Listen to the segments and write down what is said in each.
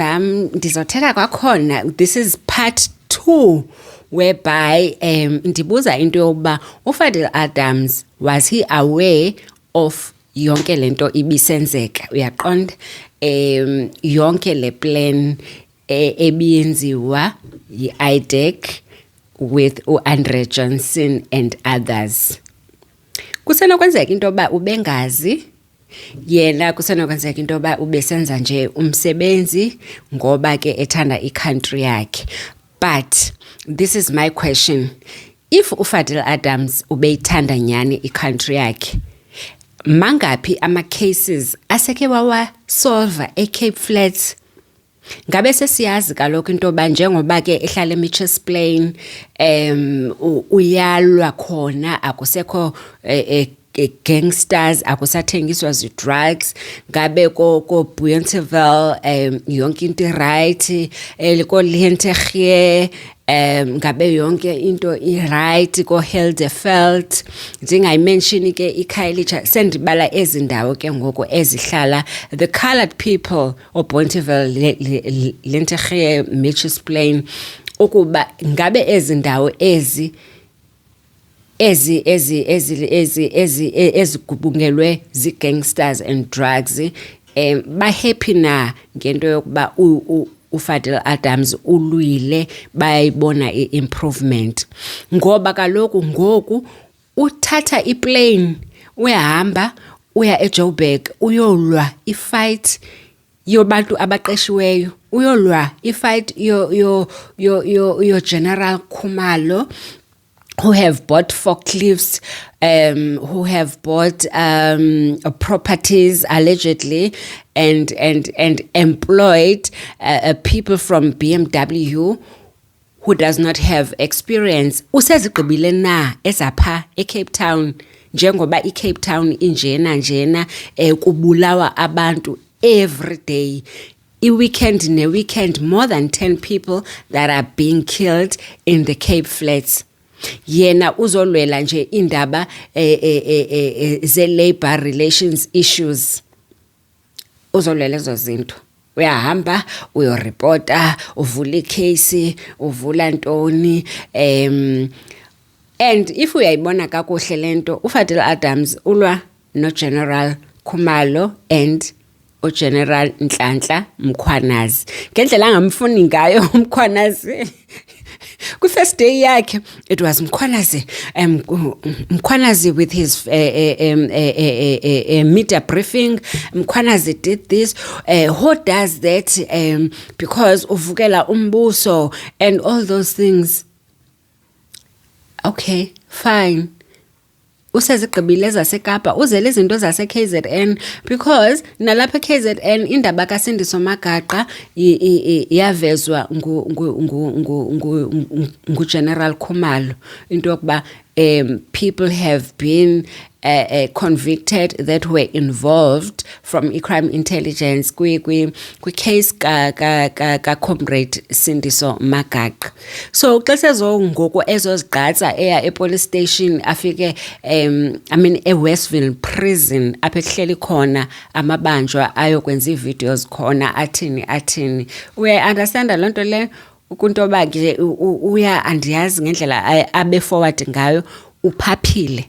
Ndizothetha kwakhona, this is part 2 whereby ndibuza into yokuba uFadil Adams, was he aware of yonke lento ibisenzeka? Uyaqonda yonke le plan ebiyenziwa yi-IDEC with uAndre Johnson and others. Kusenokwenzeka into yoba ubengazi, yena kusenokwenzeka into yoba ubesenza nje umsebenzi ngoba ke ethanda i-country yakhe. But this is my question. If uFadil Adams ubeyithanda nyani i-country yakhe, mangaphi ama-cases aseke wawasolva eCape Flats? Ngabe sesiyazi kaloku into yoba njengoba ke ehlala eMitchells Plain uyalwa khona, akusekho gangsters, akusathengiswa zi-drugs. Ngabe ko Boonteville yonke into right, ko Lentegeur ngabe yonke into i-right, ko Helderveld. Ndingayimenshini ke iKhayelitsha, sendibala ezindawo ke ngoku ezihlala the coloured people of Boonteville, Lentegeur, Mitchells Plain, ukuba ngabe ezindawo ezigubungelwe zi-gangsters and drugs ba-happy na ngento yokuba uFadil Adams ulwile, bayayibona i-improvement? Ngoba kaloku ngoku uthatha iplane, uyahamba uya eJoburg, uyolwa ifight yobantu abaqeshiweyo, uyolwa ifight yo General Khumalo, who have bought forklifts, who have bought properties allegedly, and employed people from BMW who does not have experience. Usezigqibile na ezapha eCape Town, njengoba iCape Town njena kubulawa abantu every day. Weekend, more than 10 people that are being killed in the Cape Flats. Yena uzolwela nje indaba ze-labor relations issues. Uzolwela ezo zinto. Uyahamba, uyorepota, uvula icase, uvula ntoni. And if uyayibona kakuhle lento, uFadil Adams ulwa no General Khumalo and uGeneral Nhlanhla Mkhwanazi. Ngendlela angamfuni ngayo uMkhwanazi. First day yakhe, it was Mkhwanazi with his media briefing. Mkhwanazi did this. Who does that? Because uvukela umbuso and all those things. Okay, fine. Usezigqibile ezaseKapa, uzele izinto zase-KZN, because nalapha eKZN indaba kaSindiso Magaqa yavezwa nguGeneral Khumalo into yokuba people have been convicted that were involved from i-crime intelligence kwi-case ka Comrade Sindiso Magaqa. So xa sezongoku ezozigqatsa eya e-police station afike e-Westville prison apha ehleli khona amabanjwa ayokwenza ii-videos khona athini. Uya-understanda loo nto le ukunto yoba ke uya andiyazi ngendlela abe forward ngayo, uphaphile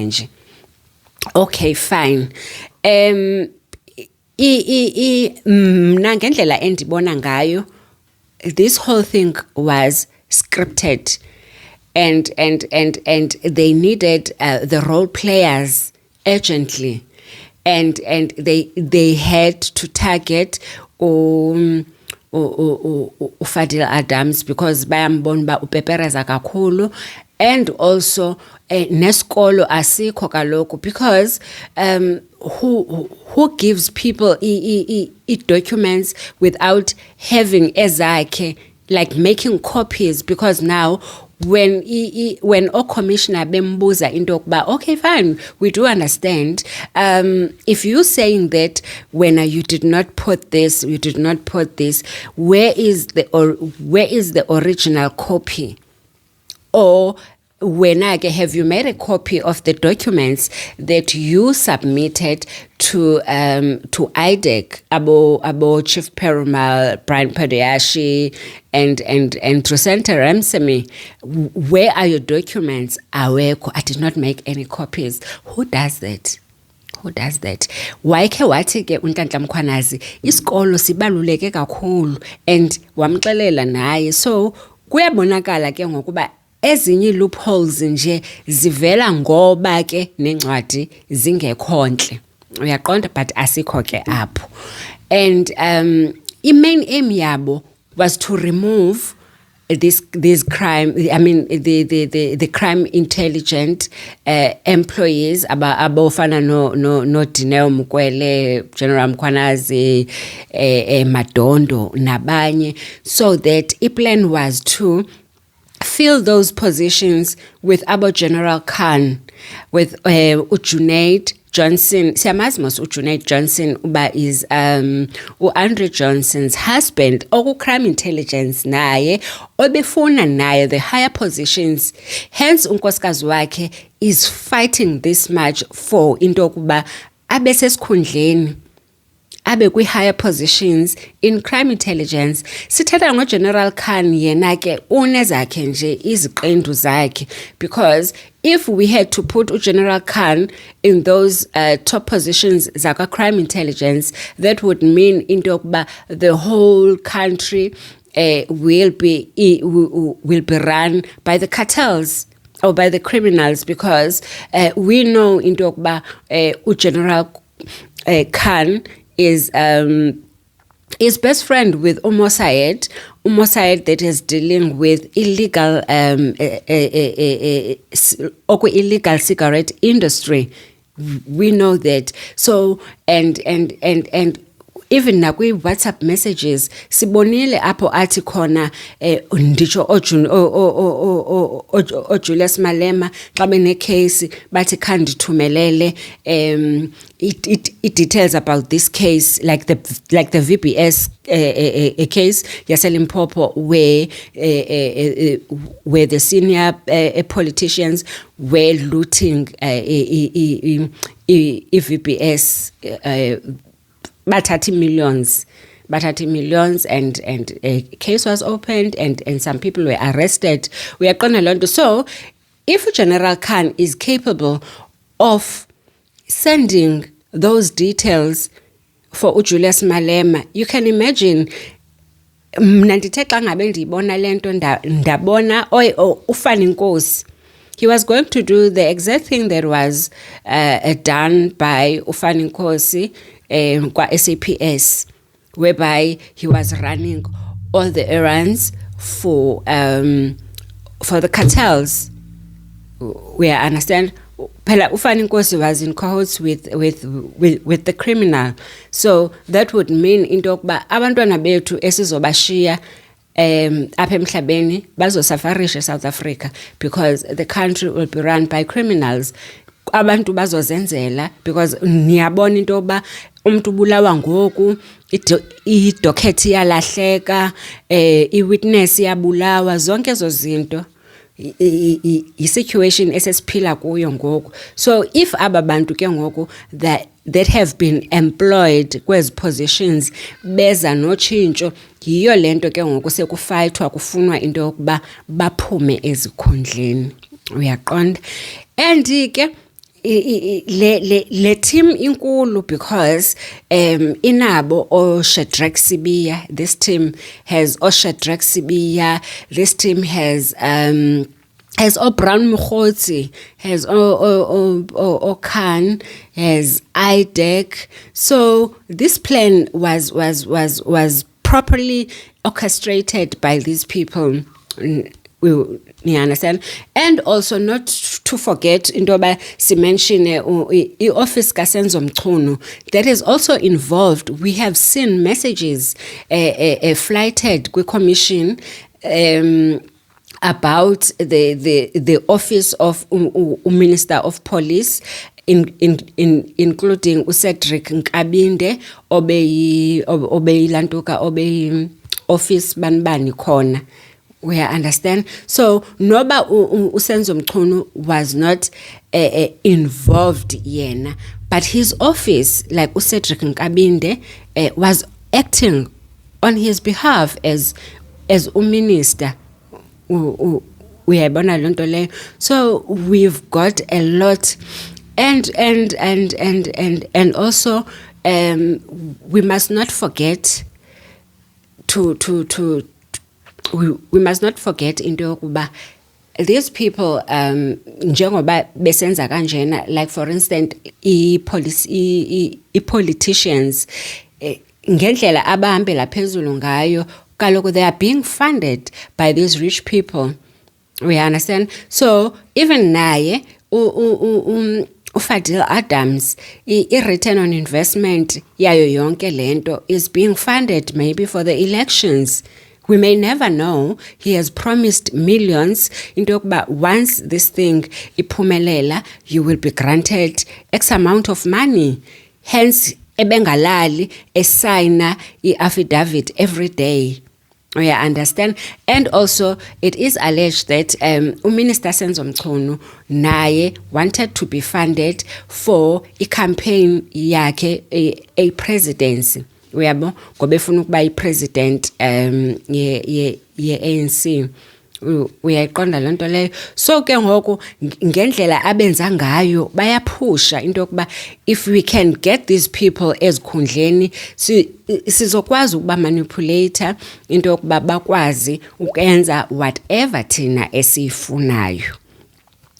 nje. Okay, fine. Mna ngendlela endibona ngayo, this whole thing was scripted, and they needed the role players urgently, and they had to target uFadil Adams because bayambona ba upepereza kakhulu, and also nesikolo asikho kaloku, because who gives people documents without having ezakhe, like making copies? Because now when commissioner bembuza into yokuba, okay, fine, we do understand, if you're saying that when you did not put this, where is the original copy? Or have you made a copy of the documents that you submitted to IDEC, abo Chief Perumal, Brian Padayashi, and Trisenta Ramsamy? Where are your documents? Awekho, I did not make any copies. Who does that? Wayekhe wathi ke uNhlanhla Mkhwanazi isikolo sibaluleke kakhulu and wamxelela naye. So kuyabonakala ke ngokuba ezinye loopholes nje zivela ngoba ke nencwadi zingekhonhle, uyaqonda, but asikho ke apho. And main aim yabo was to remove this crime, I mean the crime intelligent employees abofana no Dineo Mukwele, General Mkhwanazi, Madondo nabanye, so that the plan was to fill those positions with Abo General Khan, with Junaid Johnson. Siamazimos Junaid Johnson uba is Andre Johnson's husband, oku crime intelligence naye obefuna naye the higher positions. Hence unkosikazi wakhe is fighting this much for into yokuba abe sesikhundleni, abe kwi-higher positions in crime intelligence. Sithetha ngo-General Khan, yena ke unezakhe nje iziqendu zakhe, because if we had to put General Khan in those top positions zaka crime intelligence, that would mean into yokuba the whole country will be run by the cartels or by the criminals, because we know into yokuba General Khan is best friend with Umo Syed that is dealing with illegal illegal cigarette industry. We know that. So and even nakwi WhatsApp messages sibonile apho athi khona nditsho Julius Malema xa bene case bathi khandithumelele it details about this case, like the VBS case yaseLimpopo, where the senior politicians were looting VBS batati millions, and a case was opened and some people were arrested. We are going to. So if General Khan is capable of sending those details for Julius Malema, you can imagine ndithe xa ngabe ndiyibona lento ndabona ufana inkosi. He was going to do the exact thing that was done by Ufana Nkosi kwa SAPS, whereby he was running all the errands for the cartels. We understand. Phela Ufana Nkosi was in cahoots with the criminal, so that would mean into yokuba abantwana bethu esizobashiya apha emhlabeni bazosafarisha South Africa, because the country will be run by criminals. Abantu bazozenzela, because niyabona into yoba umuntu ubulawa ngoku, i-docket iyalahleka, i-witness iyabulawa, zonke ezo zinto i-situation esesiphila kuyo ngoku. So if aba bantu ke ngoku that have been employed kwezi positions beza notshintsho, yiyo lento ke ngoku sekufayithwa kufunwa into yokuba baphume ezikhundleni, uyaqonda. And ke le team inkulu, because inabo Shadrack Sibiya. This team has Shadrack Sibiya. This team has Brown Mkhotsi, has Khan, has IDEC. So this plan was properly orchestrated by these people. You understand? And also not to forget into yoba simention i-office kaSenzo Mchunu that is also involved. We have seen messages flighted kwi-commission about the office of Minister of Police, including Cedric Nkabinde obeyilantuka obeyi office banibani khona. We understand. So noba uSenzo Mchunu was not involved yena, but his office, like uCedric Nkabinde, was acting on his behalf as uminister. Uyayibona le nto leyo. So we've got a lot, and also we must not forget we must not forget into yokuba these people njengoba besenza kanjena, like for instance politicians ngendlela abahambela phezulu ngayo, kaloku they are being funded by these rich people. We understand. So even naye uFadil Adams, i-return on investment yayo yonke lento is being funded maybe for the elections. We may never know. He has promised millions into yokuba once this thing iphumelela, you will be granted X amount of money. Hence, ebengalali esigna i-affidavit every day. We understand. And also, it is alleged that Minister Senzo Mchunu naye wanted to be funded for a campaign yakhe, a presidency. Uyabo ngoba efuna ukuba i-president ye-ANC. Uyayiqonda lento leyo. So ke ngoku ngendlela abenza ngayo bayaphusha into yokuba if we can get these people ezikhundleni sizokwazi ukuba manipulator into yokuba bakwazi ukwenza whatever thina esifunayo.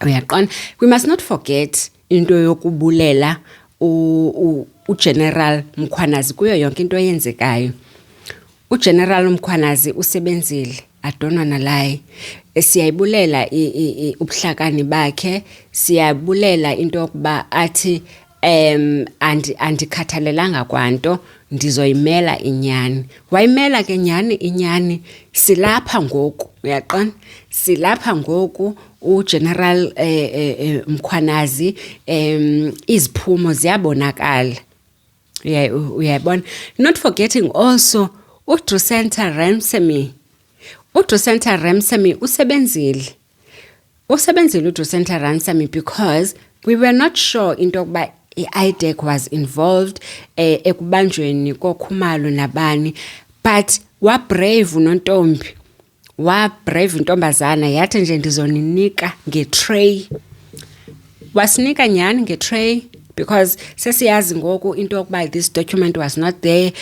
Uyaqonda. We must not forget into yokubulela uGeneral Mkhwanazi kuyo yonke into eyenzekayo. uGeneral Mkhwanazi usebenzile, adonwa nalaye. Siyayibulela ubuhlakani bakhe, siyabulela into yokuba athi andikhathalelanga kwanto, ndizoyimela inyani. Wayimela ke nyani inyani, silapha ngoku, uyaqona? Silapha ngoku uGeneral Mkhwanazi, iziphumo ziyabonakala. Uyayibona. Not forgetting also uDrusenta Ramsamy. uDrusenta Ramsamy usebenzile uDrusenta Ramsamy because we were not sure into yokuba i-IDEC was involved ekubanjweni koKhumalo nabani, but wabrave uNontombi, wabrave intombazana, yathi nje ndizoninika ngetray. Wasinika nyani ngetray because sesiyazi ngoku into yokuba this document was not there.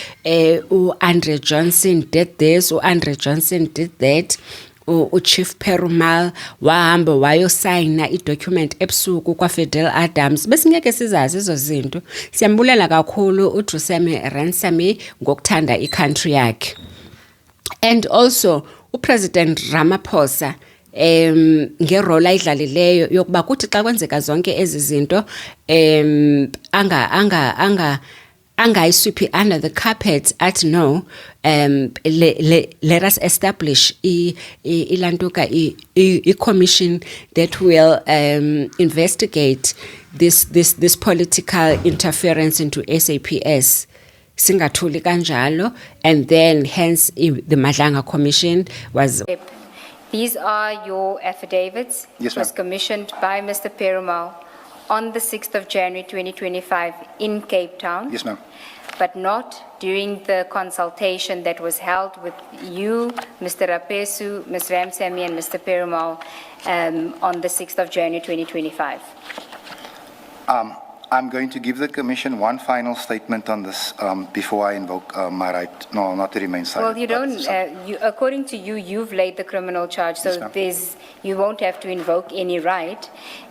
uAndre Johnson did this, uAndre Johnson did that. uChief Perumal wahamba wayosayina idocument ebusuku kwaFadil Adams. Besingeke sizazi ezo zinto. Siyambulela kakhulu uDrusenta Ramsamy ngokuthanda icountry yakhe. And also uPresident Ramaphosa ngerole ayidlalileyo yokuba kuthi xa kwenzeka zonke ezi zinto angayiswiphi under the carpet at no, let us establish ilantuka commission that will investigate this political interference into SAPS. Singathuli kanjalo, and then hence the Madlanga Commission was. These are your affidavits. Yes, It was commissioned by Mr. Perumal on the 6th of January 2025 in Cape Town. Yes, ma'am. But not during the consultation that was held with you, Mr. Rapesu, Ms. Ramsamy, and Mr. Perumal on the 6th of January 2025. I'm going to give the Commission one final statement on this before I invoke my right, not to remain silent. Well, you don't, according to you, you've laid the criminal charge, so Yes, you won't have to invoke any right.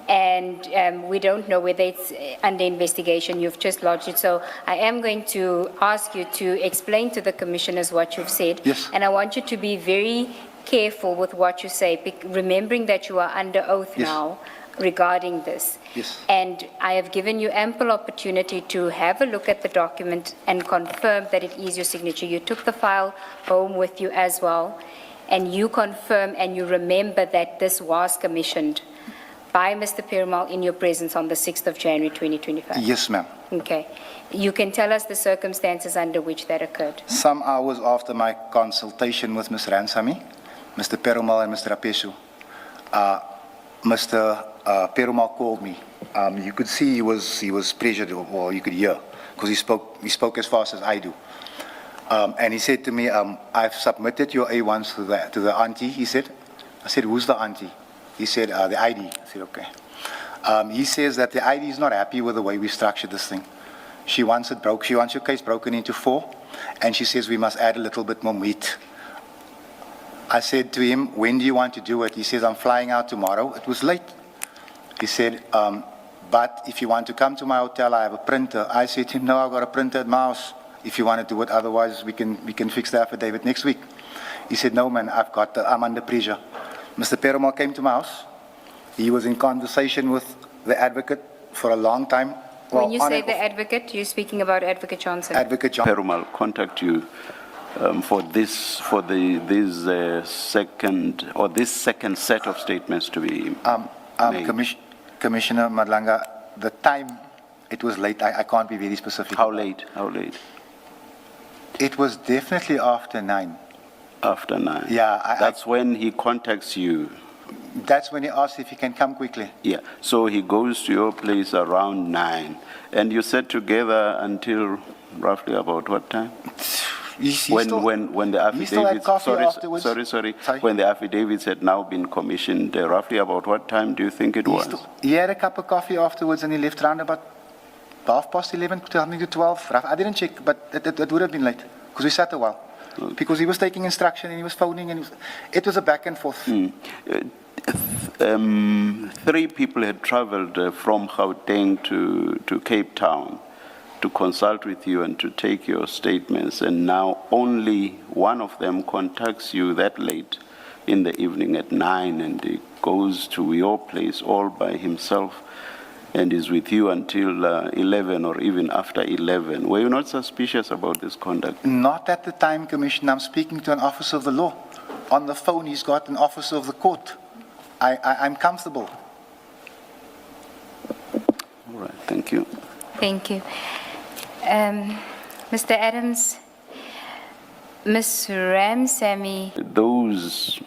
And we don't know whether it's under investigation. You've just lodged it. So I am going to ask you to explain to the commissioners what you've said. Yes. And I want you to be very careful with what you say, remembering that you are under oath Yes. now regarding this. Yes. And I have given you ample opportunity to have a look at the document and confirm that it is your signature. You took the file home with you as well, and you confirm and you remember that this was commissioned by Mr. Perumal in your presence on the 6th of January 2025. Yes, ma'am. Okay. You can tell us the circumstances under which that occurred. Some hours after my consultation with Ms. Ramsamy, Mr. Perumal and Mr. Apesu. Mr. Perumal called me. You could see he was pressured, or you could hear, because he spoke as fast as I do. And he said to me, I've submitted your A1s to the auntie, he said. I said, who's the auntie? He said, the ID. I said, okay. He says that the ID is not happy with the way we structured this thing. She wants it broke. She wants your case broken into 4, and she says we must add a little bit more meat. I said to him, when do you want to do it? He says, I'm flying out tomorrow. It was late. He said, but if you want to come to my hotel, I have a printer. I said to him, no, I've got a printer at my house. If you want to do it, otherwise we can fix the affidavit next week. He said, no, man, I'm under pressure. Mr. Perumal came to my house. He was in conversation with the advocate for a long time. Well, When you say the advocate, you're speaking about Advocate Johnson. Advocate Johnson. Perumal contact you this second set of statements to be made. Commissioner Madlanga, the time, it was late. I can't be very specific. How late? How late? It was definitely after 9. After 9. Yeah. That's when he contacts you. That's when he asked if he can come quickly. Yeah. So he goes to your place around 9, and you sat together until roughly about what time? When the affidavits, sorry. When the affidavits had now been commissioned, roughly about what time do you think it was? He had a cup of coffee afterwards, and he left around about 11:30, something to 12. I didn't check, but it would have been late, because we sat a while. Okay. Because he was taking instruction, and he was phoning, and it was a back and forth. 3 people had traveled from Gauteng to Cape Town to consult with you and to take your statements, and now only one of them contacts you that late in the evening at 9, and he goes to your place all by himself and is with you until 11 or even after 11. Were you not suspicious about this conduct? Not at the time, Commissioner. I'm speaking to an officer of the law. On the phone, he's got an officer of the court. I'm comfortable. All right, thank you. Thank you. Mr. Adams, Ms. Ramsamy. Those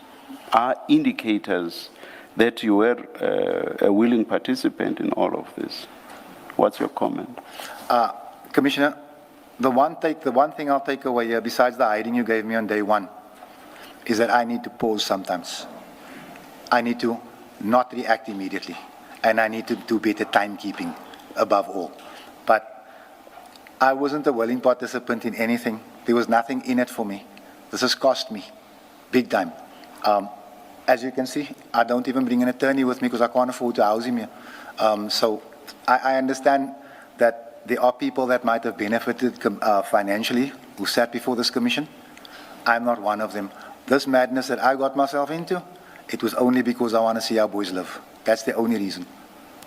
are indicators that you were a willing participant in all of this. What's your comment? Commissioner, the one thing I'll take away here, besides the hiding you gave me on day 1, is that I need to pause sometimes. I need to not react immediately, and I need to do better timekeeping above all. But I wasn't a willing participant in anything. There was nothing in it for me. This has cost me big time. As you can see, I don't even bring an attorney with me because I can't afford to house him here. So I understand that there are people that might have benefited financially who sat before this commission. I'm not one of them. This madness that I got myself into, it was only because I want to see our boys live. That's the only reason.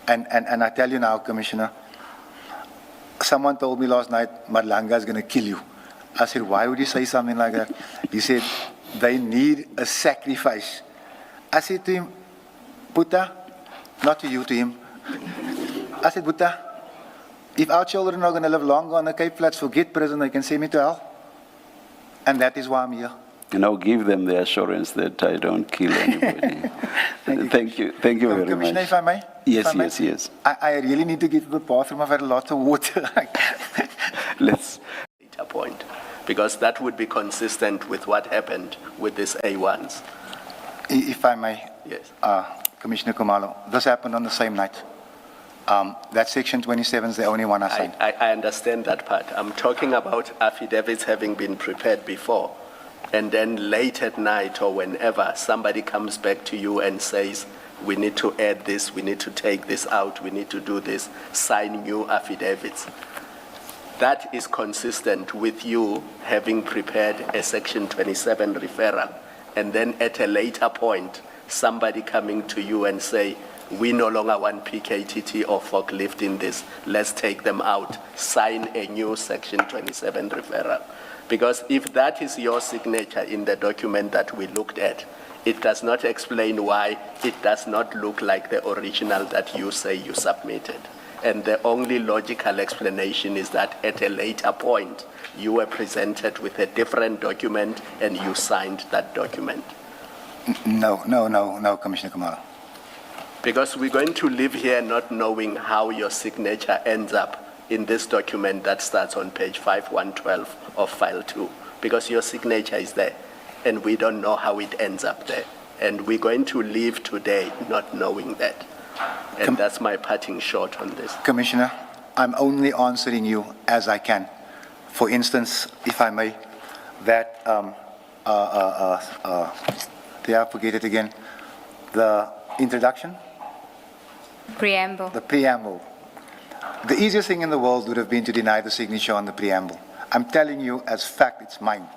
And I tell you now, Commissioner, someone told me last night, Madlanga is going to kill you. I said, why would you say something like that? He said, they need a sacrifice. I said to him, Buddha, not to you, to him. I said, Buddha, if our children are going to live longer on the Cape Flats, forget prison, they can send me to hell. And that is why I'm here. And I'll give them the assurance that I don't kill anybody. Thank you very much. Commissioner, if I may? Yes. I really need to get to the bathroom. I've had lots of water. Let's. A point, because that would be consistent with what happened with these A1s. If I may? Yes. Commissioner Kumalo, this happened on the same night. That section 27 is the only one I signed. I understand that part. I'm talking about affidavits having been prepared before, and then late at night or whenever somebody comes back to you and says, we need to add this, we need to take this out, we need to do this, sign new affidavits. That is consistent with you having prepared a Section 27 referral, and then at a later point, somebody coming to you and say, we no longer want PKTT or forklift in this, let's take them out, sign a new Section 27 referral. Because if that is your signature in the document that we looked at, it does not explain why it does not look like the original that you say you submitted. And the only logical explanation is that at a later point, you were presented with a different document and you signed that document. No, Commissioner Kamala. Because we're going to live here not knowing how your signature ends up in this document that starts on page 5112 of file 2, because your signature is there, and we don't know how it ends up there. And we're going to live today not knowing that. And that's my parting shot on this. Commissioner, I'm only answering you as I can. For instance, if I may, that, did I forget it again? The introduction? Preamble. The preamble. The easiest thing in the world would have been to deny the signature on the preamble. I'm telling you as fact, it's mine.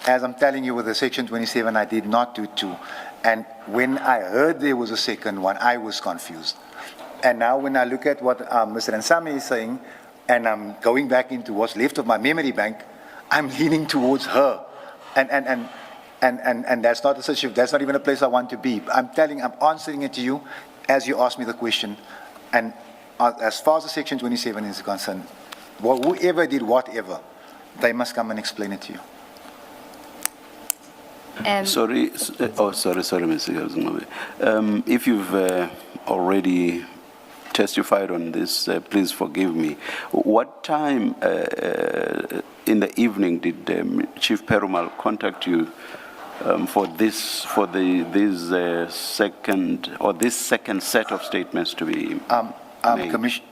As I'm telling you with the section 27, I did not do two. And when I heard there was a second one, I was confused. And now when I look at what Mr. Nsame is saying, and I'm going back into what's left of my memory bank, I'm leaning towards her. And that's not that's not even a place I want to be. I'm answering it to you as you asked me the question. And as far as the section 27 is concerned, whoever did whatever, they must come and explain it to you. Sorry, Mr. Gazmabe. If you've already testified on this, please forgive me. What time in the evening did Chief Perumal contact you for this second set of statements to be made? Commissioner.